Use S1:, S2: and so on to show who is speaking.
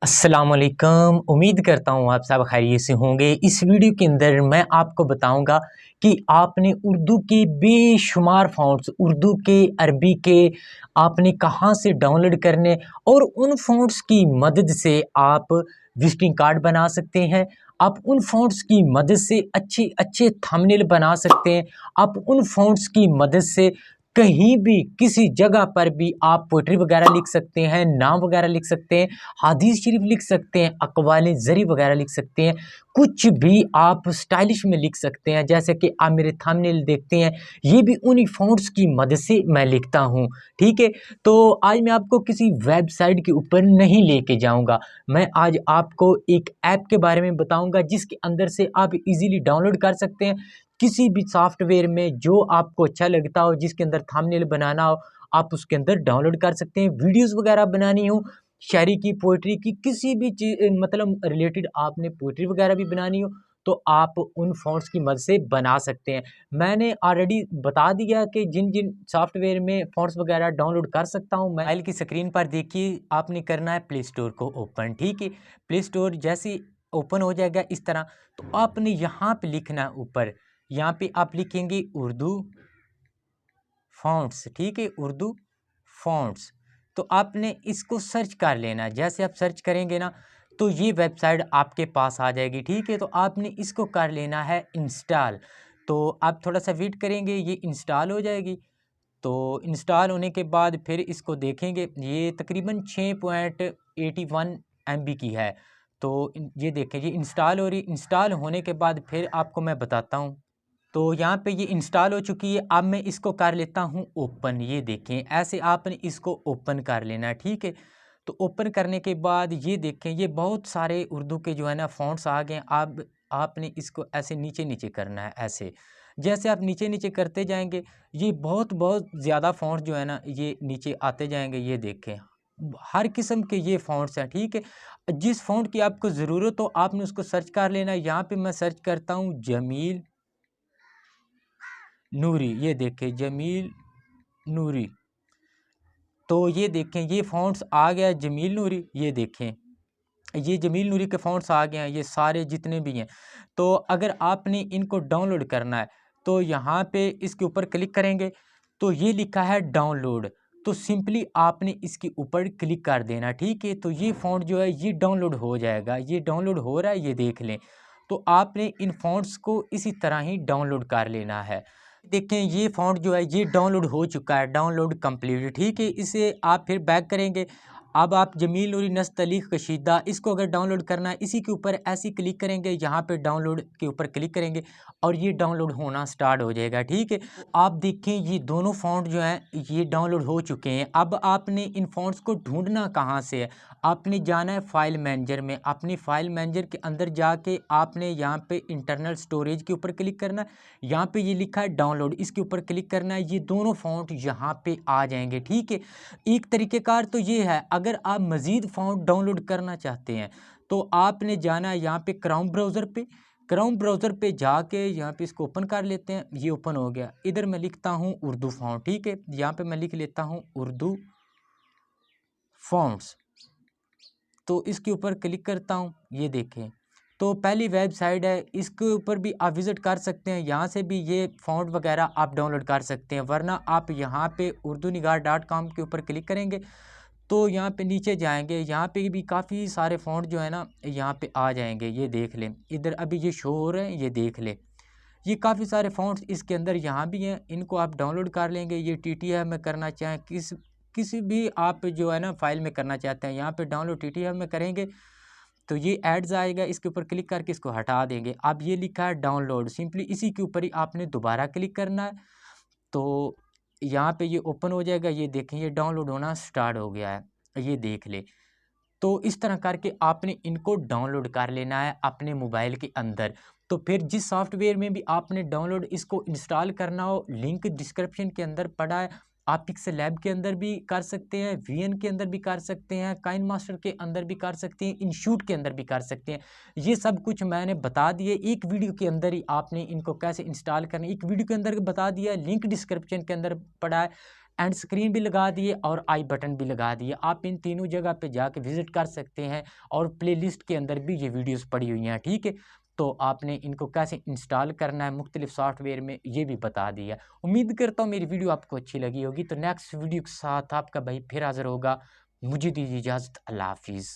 S1: अस्सलामुअलैकुम। उम्मीद करता हूँ आप सब खैरियत से होंगे। इस वीडियो के अंदर मैं आपको बताऊंगा कि आपने उर्दू के बेशुमार फ़ॉन्ट्स, उर्दू के, अरबी के आपने कहाँ से डाउनलोड करने और उन फ़ॉन्ट्स की मदद से आप विजिटिंग कार्ड बना सकते हैं। आप उन फ़ॉन्ट्स की मदद से अच्छे अच्छे थंबनेल बना सकते हैं। आप उन फ़ॉन्ट्स की मदद से कहीं भी किसी जगह पर भी आप पोएट्री वगैरह लिख सकते हैं, नाम वगैरह लिख सकते हैं, हदीस शरीफ लिख सकते हैं, अक़वाले ज़री वगैरह लिख सकते हैं। कुछ भी आप स्टाइलिश में लिख सकते हैं। जैसे कि आप मेरे थंबनेल देखते हैं, ये भी उन्हीं फ़ॉन्ट्स की मदद से मैं लिखता हूँ। ठीक है, तो आज मैं आपको किसी वेबसाइट के ऊपर नहीं लेके जाऊँगा। मैं आज आपको एक ऐप के बारे में बताऊँगा जिसके अंदर से आप इजीली डाउनलोड कर सकते हैं। किसी भी सॉफ्टवेयर में जो आपको अच्छा लगता हो, जिसके अंदर थंबनेल बनाना हो, आप उसके अंदर डाउनलोड कर सकते हैं। वीडियोज़ वगैरह बनानी हो, शायरी की, पोइट्री की, किसी भी चीज़ मतलब रिलेटेड आपने पोइट्री वगैरह भी बनानी हो, तो आप उन फ़ॉन्ट्स की मदद से बना सकते हैं। मैंने ऑलरेडी बता दिया कि जिन-जिन सॉफ्टवेयर में फ़ॉन्ट्स वगैरह डाउनलोड कर सकता हूँ मैं। मोबाइल की स्क्रीन पर देखिए, आपने करना है प्ले स्टोर को ओपन। ठीक है, प्ले स्टोर जैसे ही ओपन हो जाएगा इस तरह, तो आपने यहाँ पे लिखना है ऊपर, यहाँ पे आप लिखेंगे उर्दू फ़ॉन्ट्स। ठीक है, उर्दू फ़ॉन्ट्स। तो आपने इसको सर्च कर लेना है। जैसे आप सर्च करेंगे ना, तो ये वेबसाइट आपके पास आ जाएगी। ठीक है, तो आपने इसको कर लेना है इंस्टॉल। तो आप थोड़ा सा वेट करेंगे, ये इंस्टॉल हो जाएगी। तो इंस्टॉल होने के बाद फिर इसको देखेंगे, ये तकरीबन 6.81 MB की है। तो ये देखें, ये इंस्टॉल हो रही। इंस्टॉल होने के बाद फिर आपको मैं बताता हूँ। तो यहाँ पे ये इंस्टॉल हो चुकी है। अब मैं इसको कर लेता हूँ ओपन। ये देखें, ऐसे आपने इसको ओपन कर लेना है। ठीक है, तो ओपन करने के बाद ये देखें, ये बहुत सारे उर्दू के जो है ना फ़ॉन्ट्स आ गए। अब आपने इसको ऐसे नीचे नीचे करना है। ऐसे जैसे आप नीचे नीचे करते जाएंगे, ये बहुत बहुत ज़्यादा फ़ॉन्ट्स जो है ना ये नीचे आते जाएंगे। ये देखें, हर किस्म के ये फ़ॉन्ट्स हैं। ठीक है, जिस फ़ॉन्ट की आपको ज़रूरत हो आपने उसको सर्च कर लेना है। यहाँ पे मैं सर्च करता हूँ जमील नूरी। ये देखें, जमील नूरी। तो ये देखें, ये फ़ॉन्ट्स आ गया जमील नूरी। ये देखें, ये जमील नूरी के फ़ॉन्ट्स आ गए हैं, ये सारे जितने भी हैं। तो अगर आपने इनको डाउनलोड करना है, तो यहाँ पे इसके ऊपर क्लिक करेंगे, तो ये लिखा है डाउनलोड। तो सिंपली आपने इसके ऊपर क्लिक कर देना। ठीक है, तो ये फ़ॉन्ट जो है ये डाउनलोड हो जाएगा। ये डाउनलोड हो रहा है, ये देख लें। तो आपने इन फ़ॉन्ट्स को इसी तरह ही डाउनलोड कर लेना है। देखें, ये फ़ॉन्ट जो है ये डाउनलोड हो चुका है, डाउनलोड कंप्लीट। ठीक है, इसे आप फिर बैक करेंगे। अब आप जमील नूरी नस्तलीक़ कशीदा, इसको अगर डाउनलोड करना है, इसी के ऊपर ऐसे ही क्लिक करेंगे, यहाँ पे डाउनलोड के ऊपर क्लिक करेंगे और ये डाउनलोड होना स्टार्ट हो जाएगा। ठीक है, आप देखें, ये दोनों फ़ॉन्ट जो हैं ये डाउनलोड हो चुके हैं। अब आपने इन फ़ॉन्ट्स को ढूंढना कहाँ से है? आपने जाना है फ़ाइल मैनेजर में। अपनी फ़ाइल मैनेजर के अंदर जाके आपने यहाँ पे इंटरनल स्टोरेज के ऊपर क्लिक करना है। यहाँ पे ये लिखा है डाउनलोड, इसके ऊपर क्लिक करना है। ये दोनों फ़ॉन्ट यहाँ पे आ जाएंगे। ठीक है, एक तरीक़ेकार तो ये है। अगर आप मज़ीद फ़ॉन्ट डाउनलोड करना चाहते हैं, तो आपने जाना है यहाँ पे क्रोम ब्राउज़र पे। क्रोम ब्राउज़र पे जाके यहाँ पे इसको ओपन कर लेते हैं। ये ओपन हो गया। इधर मैं लिखता हूँ उर्दू फ़ॉन्ट। ठीक है, यहाँ पे मैं लिख लेता हूँ उर्दू फ़ॉन्ट्स। तो इसके ऊपर क्लिक करता हूँ। ये देखें, तो पहली वेबसाइट है, इसके ऊपर भी आप विज़िट कर सकते हैं। यहाँ से भी ये फ़ॉन्ट वगैरह आप डाउनलोड कर सकते हैं। वरना आप यहाँ पे urdunigar.com के ऊपर क्लिक करेंगे, तो यहाँ पे नीचे जाएंगे, यहाँ पे भी काफ़ी सारे फ़ॉन्ट जो है ना यहाँ पे आ जाएंगे। ये देख लें, इधर अभी ये शो हो रहे हैं, ये देख लें। ये काफ़ी सारे फ़ॉन्ट्स इसके अंदर यहाँ भी हैं, इनको आप डाउनलोड कर लेंगे। ये TTF में करना चाहें, किसी भी आप जो है ना फ़ाइल में करना चाहते हैं, यहाँ पे डाउनलोड TTF में करेंगे, तो ये एड्स आएगा, इसके ऊपर क्लिक करके इसको हटा देंगे। अब ये लिखा है डाउनलोड, सिंपली इसी के ऊपर ही आपने दोबारा क्लिक करना है। तो यहाँ पे ये ओपन हो जाएगा। ये देखें, ये डाउनलोड होना स्टार्ट हो गया है, ये देख ले। तो इस तरह करके आपने इनको डाउनलोड कर लेना है अपने मोबाइल के अंदर। तो फिर जिस सॉफ्टवेयर में भी आपने डाउनलोड इसको इंस्टॉल करना हो, लिंक डिस्क्रिप्शन के अंदर पड़ा है। आप पिक्सेल लैब के अंदर भी कर सकते हैं, VN के अंदर भी कर सकते हैं, काइन मास्टर के अंदर भी कर सकते हैं, इनशूट के अंदर भी कर सकते हैं। ये सब कुछ मैंने बता दिए एक वीडियो के अंदर ही। आपने इनको कैसे इंस्टॉल करना है एक वीडियो के अंदर बता दिया, लिंक डिस्क्रिप्शन के अंदर पड़ा है। एंड स्क्रीन भी लगा दिए और आई बटन भी लगा दिए। आप इन तीनों जगह पे जाके विजिट कर सकते हैं और प्लेलिस्ट के अंदर भी ये वीडियोस पड़ी हुई हैं, ठीक है। तो आपने इनको कैसे इंस्टॉल करना है मुख्तलिफ सॉफ्टवेयर में, ये भी बता दिया। उम्मीद करता हूँ मेरी वीडियो आपको अच्छी लगी होगी। तो नेक्स्ट वीडियो के साथ आपका भाई फिर हाजिर होगा। मुझे दीजिए इजाज़त। अल्लाह हाफिज़।